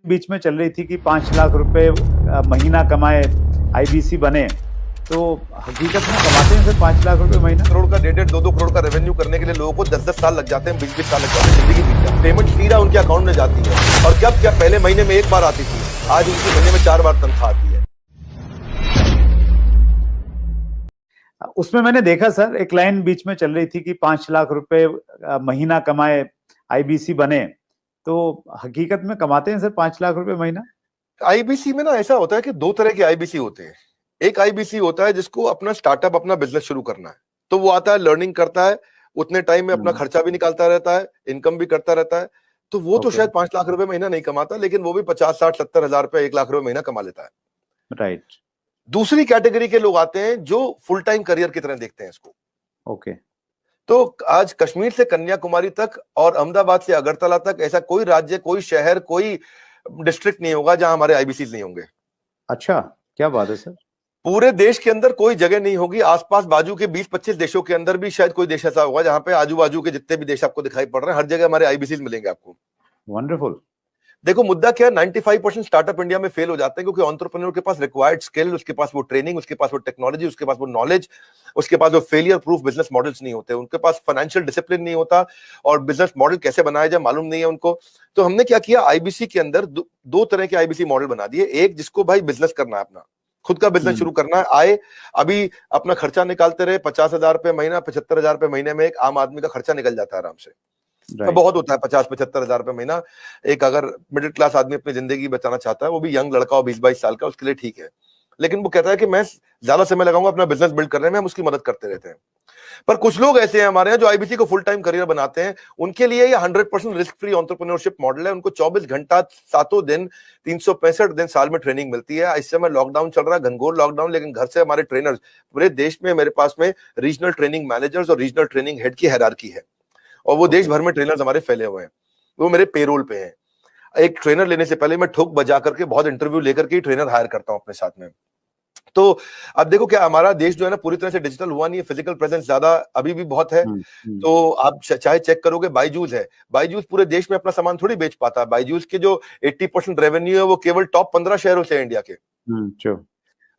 बीच में चल रही थी कि 5 लाख रुपए महीना कमाए, आईबीसी बने, तो हकीकत में कमाते हैं सिर्फ 5 लाख रुपए महीना। करोड़ का 1.5 2 करोड़ का रेवेन्यू करने के लिए लोगों को 10 साल लग जाते हैं, 20 साल लग जाते हैं, जिंदगी बीत जाती है। पेमेंट सीधा उनके अकाउंट में जाती है, और जब क्या पहले महीने में एक बार आती थी, आज उनके महीने में 4 बार तनख्वाह आती है। उसमें मैंने देखा सर, एक लाइन बीच में चल रही थी कि 5 लाख रुपए महीना कमाए, आईबीसी बने, तो हकीकत में कमाते हैं सिर्फ 5 लाख रुपए महीना। आईबीसी में ना ऐसा होता है कि 2 तरह के आईबीसी होते हैं। एक आईबीसी होता है जिसको अपना स्टार्टअप, अपना बिजनेस शुरू करना है, तो वो आता है, लर्निंग करता है, उतने टाइम में अपना खर्चा भी निकालता रहता है, इनकम भी करता रहता है, तो वो तो शायद 5 लाख रुपए महीना नहीं कमाता, लेकिन वो भी 50 60 70 हजार रुपए, 1 लाख रुपए महीना कमा लेता है। राइट। दूसरी कैटेगरी के लोग आते हैं जो फुल टाइम करियर की तरह देखते हैं इसको। ओके। तो आज कश्मीर से कन्याकुमारी तक और अहमदाबाद से अगरतला तक ऐसा कोई राज्य, कोई शहर, कोई डिस्ट्रिक्ट नहीं होगा जहां हमारे आईबीसी नहीं होंगे। अच्छा, क्या बात है सर। पूरे देश के अंदर कोई जगह नहीं होगी, आसपास बाजू के 20-25 देशों के अंदर भी शायद कोई देश ऐसा होगा जहां पे आजू बाजू के जितने भी देश आपको दिखाई पड़ रहे हैं, हर जगह हमारे आईबीसी मिलेंगे आपको। वंडरफुल। देखो मुद्दा क्या है, 95% स्टार्टअप इंडिया में फेल हो जाते हैं क्योंकि एंटरप्रेन्योर के पास रिक्वायर्ड स्किल, उसके पास वो ट्रेनिंग, उसके पास वो टेक्नोलॉजी, उसके पास वो नॉलेज, उसके पास वो फेलियर प्रूफ बिजनेस मॉडल्स नहीं होते, उनके पास फाइनेंशियल डिसिप्लिन नहीं होता, और बिजनेस मॉडल कैसे बनाया जाए मालूम नहीं है उनको। तो हमने क्या किया, आईबीसी के अंदर दो तरह के आईबीसी मॉडल बना दिए। एक जिसको भाई बिजनेस करना है, अपना खुद का बिजनेस शुरू करना है, आए अभी अपना खर्चा निकालते रहे, 50,000 रुपए महीना, 75,000 रुपए महीने में एक आम आदमी का खर्चा निकल जाता है आराम से। तो बहुत होता है 50-75 हजार रुपए महीना। एक अगर मिडिल क्लास आदमी अपनी जिंदगी बचाना चाहता है, वो भी यंग लड़का हो 20-22 साल का, उसके लिए ठीक है। लेकिन वो कहता है कि मैं ज्यादा समय लगाऊंगा अपना बिजनेस बिल्ड करने में, हम उसकी मदद करते रहते हैं। पर कुछ लोग ऐसे हैं हमारे यहाँ जो आईबीसी को फुल टाइम करियर बनाते हैं, उनके लिए ये 100% रिस्क फ्री एंटरप्रेन्योरशिप मॉडल है। उनको 24 घंटा 7 दिन 365 दिन साल में ट्रेनिंग मिलती है। इस समय लॉकडाउन चल रहा है, घनघोर लॉकडाउन, लेकिन घर से हमारे ट्रेनर्स पूरे देश में, मेरे पास में रीजनल ट्रेनिंग मैनेजर्स और रीजनल ट्रेनिंग हेड की हायरार्की है, और वो देश भर में ट्रेनर्स हमारे फैले हुए हैं, वो मेरे पेरोल पे हैं। एक ट्रेनर लेने से पहले मैं ठोक बजा करके बहुत इंटरव्यू लेकर के ट्रेनर हायर करता हूं अपने साथ में। तो अब देखो क्या हमारा देश जो है ना पूरी तरह से डिजिटल हुआ नहीं है, फिजिकल प्रेजेंस ज्यादा अभी भी बहुत है। तो आप चाहे चेक करोगे, बायजूस है, बायजूस पूरे देश में अपना सामान थोड़ी बेच पाता है। बायजूस के जो 80% रेवेन्यू है वो केवल टॉप 15 शहरों से है इंडिया के।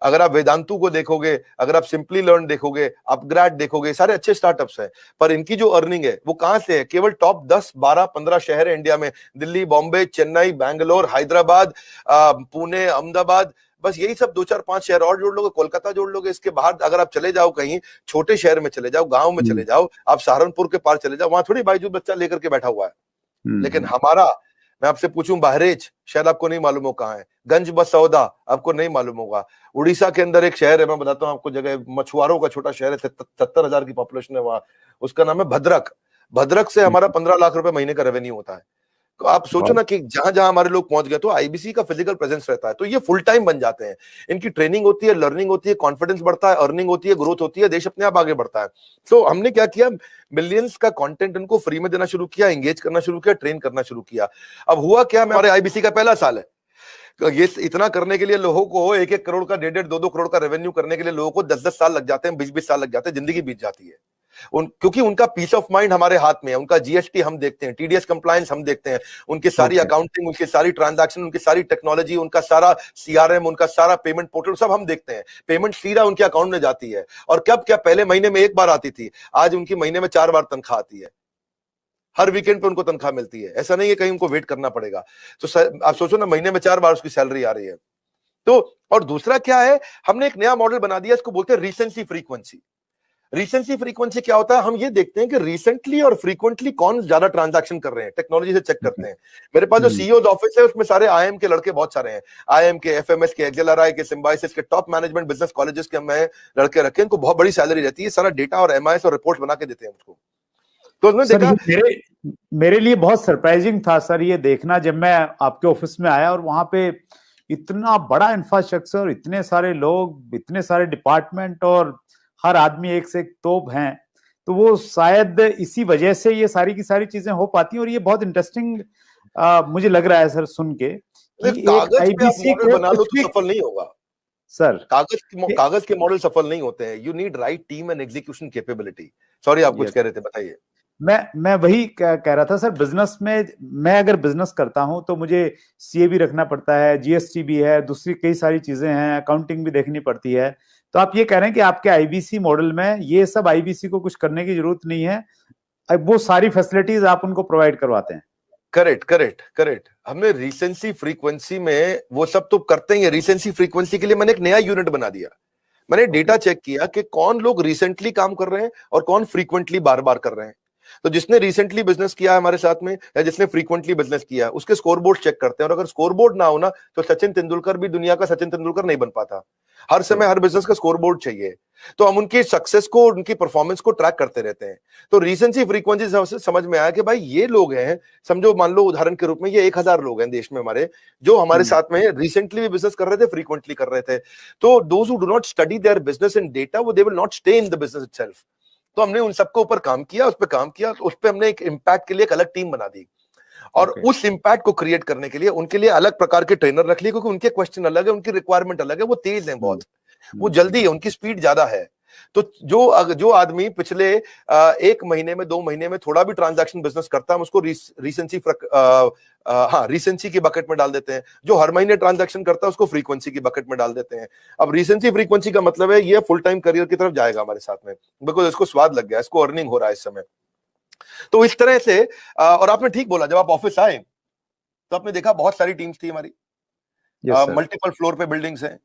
अगर आप वेदांतु को देखोगे, अगर आप सिंपली लर्न देखोगे, अपग्रेड देखोगे, सारे अच्छे स्टार्टअप्स हैं, पर इनकी जो अर्निंग है वो कहां से है, केवल टॉप 10 12 15 शहर है इंडिया में, दिल्ली, बॉम्बे, चेन्नई, बैंगलोर, हैदराबाद, पुणे, अहमदाबाद, बस यही सब 2 4 5 शहर और जोड़ लोगे, कोलकाता जोड़ लोगे। इसके बाहर अगर आप चले जाओ, कहीं छोटे शहर में चले जाओ, गांव में चले जाओ, आप सहारनपुर के पार चले जाओ, वहां थोड़ी बायजूस बच्चा लेकर के बैठा हुआ है। लेकिन हमारा, मैं आपसे पूछूं, बहरेच शायद आपको नहीं मालूम हो कहां है, गंज बसौदा आपको नहीं मालूम होगा, उड़ीसा के अंदर एक शहर है, मैं बताता हूं आपको जगह, मछुआरों का छोटा शहर है, 70,000 की पॉपुलेशन है वहां, उसका नाम है भद्रक। भद्रक से हमारा 15 लाख रुपए महीने का रेवेन्यू होता है। तो आप सोचो ना कि जहां जहां हमारे लोग पहुंच गए, तो आईबीसी का फिजिकल प्रेजेंस रहता है, तो ये फुल टाइम बन जाते हैं। इनकी ट्रेनिंग होती है, लर्निंग होती है, कॉन्फिडेंस बढ़ता है, अर्निंग होती है, ग्रोथ होती है, देश अपने आप आगे बढ़ता है। तो हमने क्या किया, मिलियंस का कंटेंट इनको फ्री में देना शुरू किया, एंगेज करना शुरू किया, ट्रेन करना शुरू किया। अब हुआ क्या, हमारे आईबीसी का पहला साल है, ये इतना करने के लिए लोगों को 1-1 करोड़ का 1.5 2 करोड़ का रेवेन्यू करने के लिए लोगों को 10-10 साल लग जाते हैं, 20-20 साल लग जाते हैं, जिंदगी बीत जाती है। क्योंकि उनका पीस ऑफ माइंड हमारे हाथ में है, उनका जीएसटी हम देखते हैं, टीडीएस कंप्लायंस हम देखते हैं, उनकी सारी अकाउंटिंग, उनकी सारी ट्रांजैक्शन, उनकी सारी टेक्नोलॉजी, उनका सारा सीआरएम, उनका सारा पेमेंट पोर्टल सब हम देखते हैं। पेमेंट सीधा उनके अकाउंट में जाती है, और कब क्या पहले महीने में एक बार आती थी, आज उनकी महीने में 4 बार तनख्वाह आती है, हर वीकेंड पे उनको तनख्वाह मिलती है। ऐसा नहीं है कहीं उनको वेट करना पड़ेगा। तो आप सोचो ना, महीने में 4 बार उसकी सैलरी आ रही है। तो और दूसरा क्या है, हमने एक नया मॉडल बना दिया, इसको बोलते हैं रीसेंसी फ्रीक्वेंसी। रीसेंसी फ्रीक्वेंसी क्या होता है, हम ये देखते हैं कि रिसेंटली और फ्रीक्वेंटली कौन ज्यादा ट्रांजैक्शन कर रहे हैं, टेक्नोलॉजी से चेक करते हैं। मेरे पास जो सीईओ ऑफिस है उसमें सारे आईएम के लड़के बहुत सारे हैं, आईएम के, एफएमएस के, एक्सेलआरआई के, सिम्बायोसिस के, टॉप मैनेजमेंट बिजनेस कॉलेजेस के मैं लड़के रखे, इनको बहुत बड़ी सैलरी रहती है, सारा डेटा और एमआईएस और रिपोर्ट बना के देते हैं उसको। तो उसने देखा, मेरे लिए बहुत सरप्राइजिंग था सर ये देखना, जब मैं आपके ऑफिस में आया और वहां पे इतना बड़ा इंफ्रास्ट्रक्चर, इतने सारे लोग, इतने सारे डिपार्टमेंट, और हर आदमी एक से एक तोप हैं, तो वो शायद इसी वजह से ये सारी की सारी चीजें हो पाती हैं। और ये बहुत इंटरेस्टिंग मुझे लग रहा है सर सुन के कि कागज पे आप मॉडल बना लो तो सफल नहीं होगा सर। कागज के मॉडल सफल नहीं होते हैं। You need right team and execution capability. Sorry, आप कुछ कह रहे थे, बताइए। मैं वही कह रहा था सर, बिजनेस में मैं अगर बिजनेस करता हूं तो मुझे सीए भी रखना पड़ता है, जीएसटी भी है, दूसरी कई सारी चीजें हैं, अकाउंटिंग भी देखनी पड़ती है। तो आप ये कह रहे हैं कि आपके आईबीसी मॉडल में ये सब आईबीसी को कुछ करने की जरूरत नहीं है, अब वो सारी फैसिलिटीज आप उनको प्रोवाइड करवाते हैं? Correct correct correct. हमने रिसेंसी फ्रीक्वेंसी में वो सब तो करते ही है। रिसेंसी फ्रीक्वेंसी के लिए मैंने एक नया यूनिट बना दिया। मैंने डेटा चेक किया कि कौन लोग रिसेंटली काम कर रहे हैं और कौन फ्रीक्वेंटली बार बार कर रहे हैं। तो जिसने रिसेंटली बिजनेस किया है हमारे साथ में या जिसने फ्रीक्वेंटली बिजनेस किया है उसके स्कोरबोर्ड चेक करते हैं, और अगर स्कोरबोर्ड ना हो ना तो सचिन तेंदुलकर भी दुनिया का सचिन तेंदुलकर नहीं बन पाता। हर समय हर बिजनेस का स्कोरबोर्ड चाहिए। तो हम उनकी सक्सेस को, उनकी परफॉर्मेंस को ट्रैक करते रहते हैं। तो रिसेंसी फ्रीक्वेंसी से समझ में आया कि भाई ये लोग हैं, समझो मान लो उदाहरण के रूप में ये 1000 लोग हैं देश में हमारे, जो हमारे साथ में रिसेंटली भी बिजनेस कर रहे थे, फ्रीक्वेंटली कर रहे थे। तो those who do not study their business in data, वो they will not stay in the business itself. तो हमने उन सबके ऊपर काम किया, उस पर काम किया, तो उस पर हमने एक इम्पैक्ट के लिए एक अलग टीम बना दी, और उस इम्पैक्ट को क्रिएट करने के लिए उनके लिए अलग प्रकार के ट्रेनर रख लिए, क्योंकि उनके क्वेश्चन अलग है, उनकी रिक्वायरमेंट अलग है। वो तेज हैं बहुत, वो जल्दी है, उनकी स्पीड ज्यादा है। तो जो आदमी पिछले 1 महीने में 2 महीने में थोड़ा भी ट्रांजैक्शन बिजनेस करता है, हम उसको रिसेंसी की बकेट में डाल देते हैं। जो हर महीने ट्रांजैक्शन करता है उसको फ्रीक्वेंसी की बकेट में डाल देते हैं। अब रिसेंसी फ्रीक्वेंसी का मतलब है ये फुल टाइम करियर की तरफ जाएगा हमारे साथ में, बिकॉज इसको स्वाद लग गया, इसको अर्निंग हो रहा है इस समय। तो इस तरह से और आपने ठीक बोला, जब आप ऑफिस आए तो आपने देखा बहुत सारी टीम्स थी हमारी, मल्टीपल फ्लोर पे बिल्डिंग्स हैं।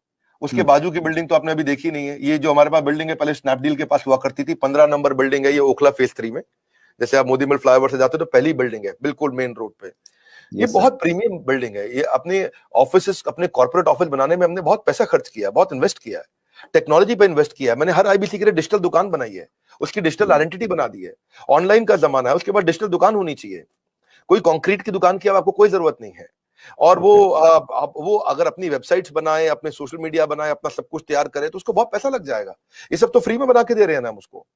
उसके बाजू की बिल्डिंग तो आपने अभी देखी नहीं है। ये जो हमारे पास बिल्डिंग है पहले स्नैपडील के पास हुआ करती थी, 15 नंबर बिल्डिंग है, ये ओखला फेज 3 में। जैसे आप मोदी महल फ्लाईओवर से जाते हो तो पहली बिल्डिंग है बिल्कुल मेन रोड पे। ये बहुत प्रीमियम बिल्डिंग है। ये अपने ऑफिस, अपने कॉर्पोरेट ऑफिस बनाने में हमने बहुत पैसा खर्च किया, बहुत इन्वेस्ट किया है, टेक्नोलॉजी पे इन्वेस्ट किया है। मैंने हर आईबीसी के लिए डिजिटल दुकान बनाई है, उसकी डिजिटल आइडेंटिटी बना दी है। ऑनलाइन का जमाना है, उसके बाद डिजिटल दुकान होनी चाहिए। कोई कंक्रीट की दुकान की अब आपको कोई जरूरत नहीं है। और वो अगर अपनी वेबसाइट्स बनाए, अपने सोशल मीडिया बनाए, अपना सब कुछ तैयार करे तो उसको बहुत पैसा लग जाएगा। ये सब तो फ्री में बना के दे रहे हैं ना हम उसको।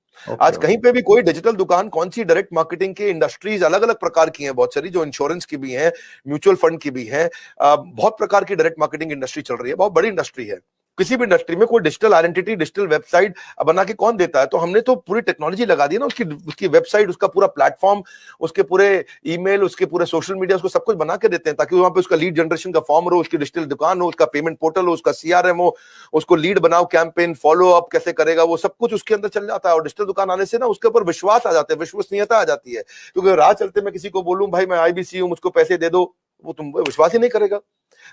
आज कहीं पे भी कोई डिजिटल दुकान, कौन सी डायरेक्ट मार्केटिंग की इंडस्ट्रीज अलग अलग प्रकार की हैं, बहुत सारी, जो इंश्योरेंस की भी हैं, म्यूचुअल फंड की भी हैं, बहुत प्रकार की डायरेक्ट मार्केटिंग इंडस्ट्री चल रही है, बहुत बड़ी इंडस्ट्री है। किसी भी इंडस्ट्री में कोई डिजिटल आइडेंटिटी, डिजिटल वेबसाइट बना के कौन देता है? तो हमने तो पूरी टेक्नोलॉजी लगा दी ना, उसकी वेबसाइट, उसका पूरा प्लेटफॉर्म, उसके पूरे ईमेल, उसके पूरे सोशल मीडिया, उसको सब कुछ बना के देते हैं, ताकि वहां पे उसका लीड जनरेशन का फॉर्म हो, उसकी डिजिटल दुकान हो, उसका पेमेंट पोर्टल हो, उसका सीआरएम हो, उसको लीड बनाओ, कैंपेन फॉलो अप कैसे करेगा, वो सब कुछ उसके अंदर चल जाता है। और डिजिटल दुकान आने से ना उसके ऊपर विश्वास आ जाता है, विश्वसनीयता आ जाती है। क्योंकि राह चलते मैं किसी को बोलूं भाई मैं आईबीसी हूं, मुझको पैसे दे दो, वो तुम विश्वास ही नहीं करेगा।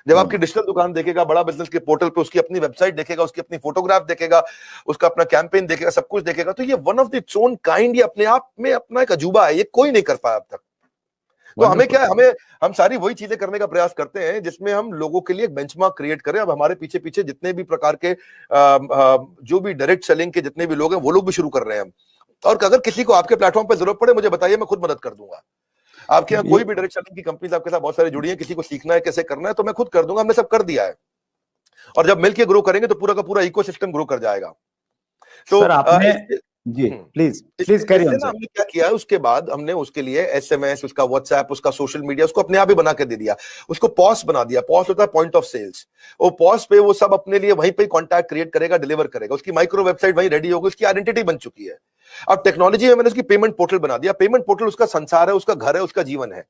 जब आपकी डिजिटल दुकान देखेगा, बड़ा बिजनेस के पोर्टल पे उसकी अपनी वेबसाइट देखेगा, उसकी अपनी फोटोग्राफ देखेगा, उसका अपना कैंपेन देखेगा, सब कुछ देखेगा, तो ये one of the its own kind, ये अपने आप में अपना एक अजूबा है, ये कोई नहीं कर पाया अब तक। तो हमें क्या है, हम सारी वही चीजें करने का प्रयास करते हैं जिसमें हम लोगों के लिए एक बेंचमार्क क्रिएट करें। अब हमारे पीछे पीछे जितने भी प्रकार के जो भी डायरेक्ट सेलिंग के जितने भी लोग हैं, वो लोग भी शुरू कर रहे हैं हम। और अगर किसी को आपके प्लेटफॉर्म पर जरूरत पड़े मुझे बताइए, मैं खुद मदद कर दूंगा। आपके यहाँ कोई भी डायरेक्ट सेलिंग की कंपनीज आपके साथ बहुत सारी जुड़ी है, किसी को सीखना है कैसे करना है तो मैं खुद कर दूंगा, हमने सब कर दिया है। और जब मिलके ग्रो करेंगे तो पूरा का पूरा इकोसिस्टम ग्रो कर जाएगा। तो सर आपने जी प्लीज कैरी ऑन सर। हमने क्या किया है, उसके बाद हमने उसके लिए एसएमएस, उसका व्हाट्सएप, उसका सोशल मीडिया, उसको अपने आप ही बना के दे दिया। उसको पॉस बना दिया। पॉस होता है पॉइंट ऑफ सेल्स। वो पॉस पे वो सब अपने लिए वहीं पे कॉन्टैक्ट क्रिएट करेगा, डिलीवर करेगा। उसकी माइक्रो वेबसाइट वहीं रेडी होगी, उसकी आइडेंटिटी बन चुकी है। अब टेक्नोलॉजी में मैंने उसकी पेमेंट पोर्टल बना दिया। पेमेंट पोर्टल उसका संसार है, उसका घर है, उसका जीवन है।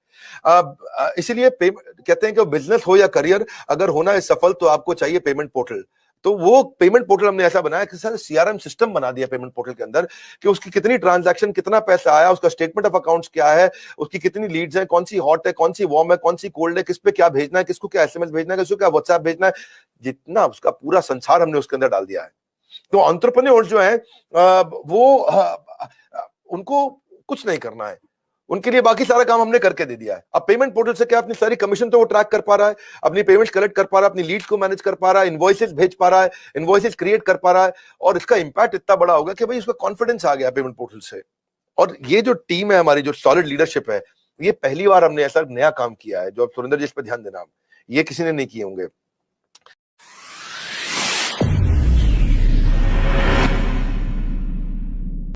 इसीलिए कहते हैं कि बिजनेस हो या करियर, अगर होना है सफल तो आपको चाहिए पेमेंट पोर्टल। तो वो पेमेंट पोर्टल हमने ऐसा बनाया कि सर सीआरएम सिस्टम बना दिया पेमेंट पोर्टल के अंदर, कि उसकी कितनी ट्रांजैक्शन, कितना पैसा आया, उसका स्टेटमेंट ऑफ अकाउंट्स क्या है, उसकी कितनी लीड्स हैं, कौन सी हॉट है, कौन सी वार्म है, कौन सी कोल्ड है, किस पे क्या भेजना है, किसको क्या एसएमएस भेजना है, किसको क्या व्हाट्सएप भेजना है, जितना उसका पूरा संसार हमने उसके अंदर डाल दिया है। तो एंटरप्रेन्योर्स जो है उनको कुछ नहीं करना है, उनके लिए बाकी सारा काम हमने करके दे दिया है। अब पेमेंट पोर्टल से क्या, अपनी सारी कमीशन तो वो ट्रैक कर पा रहा है, अपनी पेमेंट्स कलेक्ट कर पा रहा है, अपनी लीड्स को मैनेज कर पा रहा है, इनवॉइसेस भेज पा रहा है, इनवॉइसेस क्रिएट कर पा रहा है। और इसका इंपैक्ट इतना बड़ा होगा कि भाई उसका कॉन्फिडेंस आ गया पेमेंट पोर्टल से। और ये जो टीम है हमारी, जो सॉलिड लीडरशिप है, ये पहली बार हमने ऐसा नया काम किया है। जो अब सुरेंद्र जी इस पर ध्यान देना, ये किसी ने नहीं किए होंगे।